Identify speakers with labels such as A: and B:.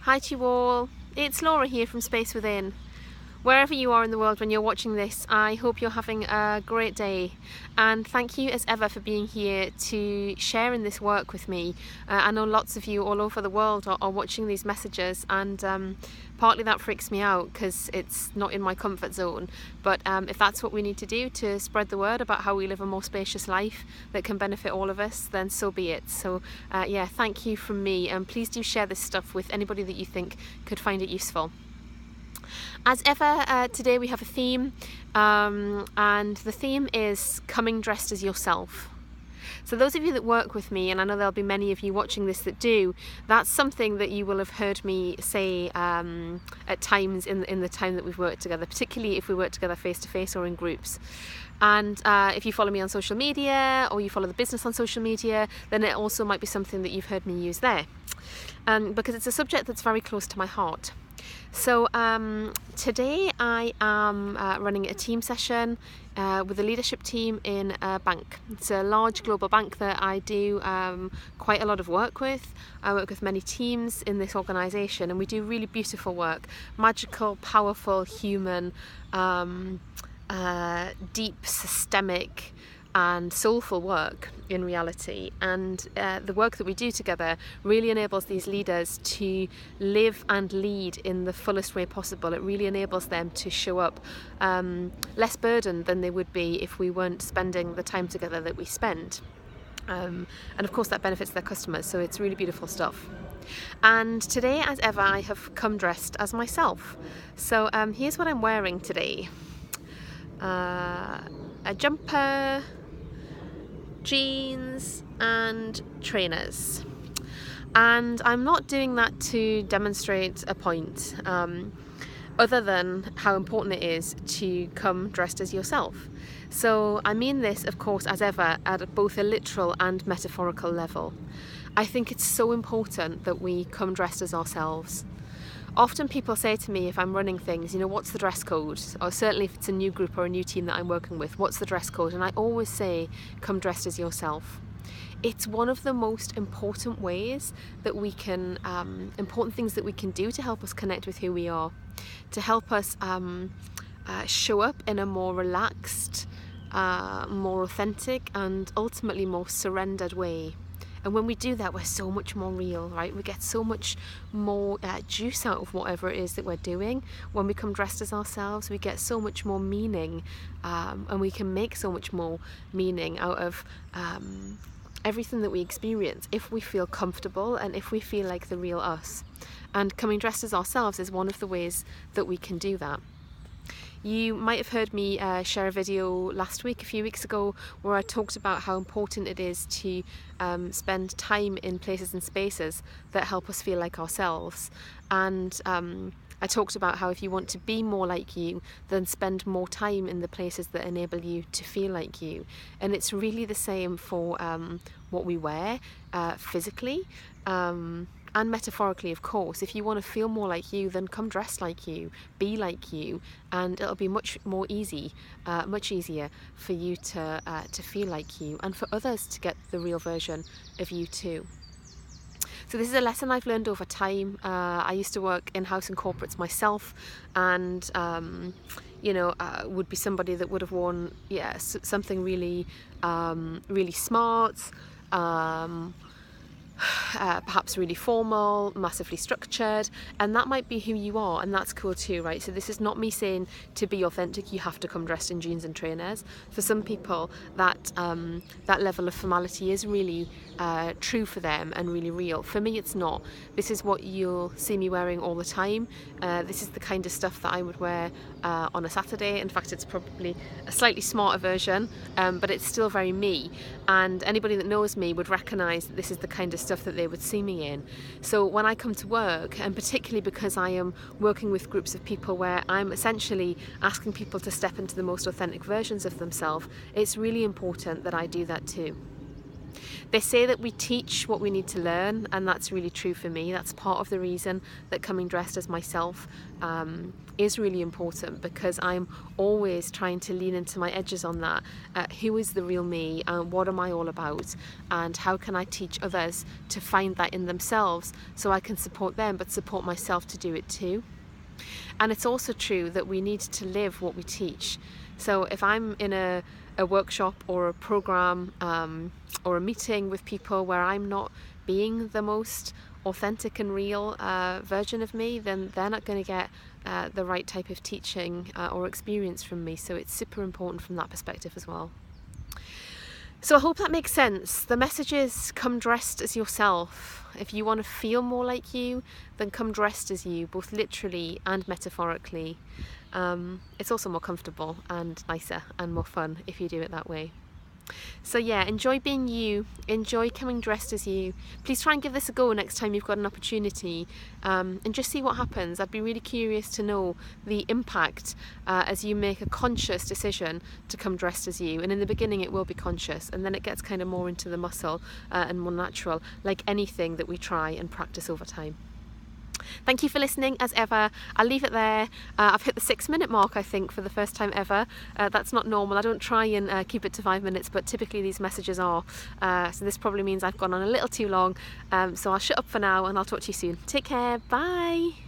A: Hi to you all, it's Laura here from Space Within. Wherever you are in the world when you're watching this, I hope you're having a great day, and thank you as ever for being here to share in this work with me. I know lots of you all over the world are watching these messages, and partly that freaks me out because it's not in my comfort zone, but if that's what we need to do to spread the word about how we live a more spacious life that can benefit all of us, then so be it. So yeah, thank you from me, and please do share this stuff with anybody that you think could find it useful. As ever, today we have a theme, and the theme is coming dressed as yourself. So those of you that work with me, and I know there'll be many of you watching this that do, that's something that you will have heard me say at times in the time that we've worked together, particularly if we work together face to face or in groups. And if you follow me on social media, or you follow the business on social media, then it also might be something that you've heard me use there, because it's a subject that's very close to my heart. So today I am running a team session with a leadership team in a bank. It's a large global bank that I do quite a lot of work with. I work with many teams in this organisation, and we do really beautiful work, magical, powerful, human, deep, systemic and soulful work in reality. And the work that we do together really enables these leaders to live and lead in the fullest way possible. It really enables them to show up less burdened than they would be if we weren't spending the time together that we spend. And of course that benefits their customers, so it's really beautiful stuff. And today, as ever, I have come dressed as myself. So here's what I'm wearing today. A jumper, jeans and trainers, and I'm not doing that to demonstrate a point other than how important it is to come dressed as yourself. So I mean this, of course, as ever, at both a literal and metaphorical level. I think it's so important that we come dressed as ourselves. Often people say to me, if I'm running things, what's the dress code? Or certainly if it's a new group or a new team that I'm working with, what's the dress code? And I always say, come dressed as yourself. It's one of the most important ways that we can, important things that we can do to help us connect with who we are, to help us show up in a more relaxed, more authentic, and ultimately more surrendered way. And when we do that, we're so much more real, right? We get so much more juice out of whatever it is that we're doing. When we come dressed as ourselves, we get so much more meaning, and we can make so much more meaning out of everything that we experience if we feel comfortable and if we feel like the real us. And coming dressed as ourselves is one of the ways that we can do that. You might have heard me share a video last week, a few weeks ago, where I talked about how important it is to spend time in places and spaces that help us feel like ourselves. And I talked about how if you want to be more like you, then spend more time in the places that enable you to feel like you. And it's really the same for what we wear physically. And metaphorically, of course. If you want to feel more like you, then come dressed like you, be like you, and it'll be much easier for you to feel like you, and for others to get the real version of you too. So this is a lesson I've learned over time. I used to work in-house in corporates myself, and would be somebody that would have worn something really smart, perhaps really formal, massively structured, and that might be who you are, and that's cool too, right? So this is not me saying to be authentic you have to come dressed in jeans and trainers. For some people that level of formality is really true for them and really real. For me it's not. This is what you'll see me wearing all the time. This is the kind of stuff that I would wear on a Saturday. In fact, it's probably a slightly smarter version, but it's still very me, and anybody that knows me would recognise that this is the kind of stuff that they would see me in. So when I come to work, and particularly because I am working with groups of people where I'm essentially asking people to step into the most authentic versions of themselves, it's really important that I do that too. They say that we teach what we need to learn, and that's really true for me. That's part of the reason that coming dressed as myself is really important, because I'm always trying to lean into my edges on that. Who is the real me, and what am I all about, and how can I teach others to find that in themselves so I can support them but support myself to do it too. And it's also true that we need to live what we teach. So if I'm in a workshop or a program or a meeting with people where I'm not being the most authentic and real version of me, then they're not going to get the right type of teaching or experience from me. So it's super important from that perspective as well. So I hope that makes sense. The message is, come dressed as yourself. If you want to feel more like you, then come dressed as you, both literally and metaphorically. It's also more comfortable and nicer and more fun if you do it that way. So yeah, enjoy being you, enjoy coming dressed as you. Please try and give this a go next time you've got an opportunity, and just see what happens. I'd be really curious to know the impact as you make a conscious decision to come dressed as you. And in the beginning it will be conscious, and then it gets kind of more into the muscle and more natural, like anything that we try and practice over time. Thank you for listening as ever. I'll leave it there. I've hit the 6-minute mark, I think, for the first time ever. That's not normal. I don't try and keep it to 5 minutes, but typically these messages are. So this probably means I've gone on a little too long. So I'll shut up for now and I'll talk to you soon. Take care. Bye.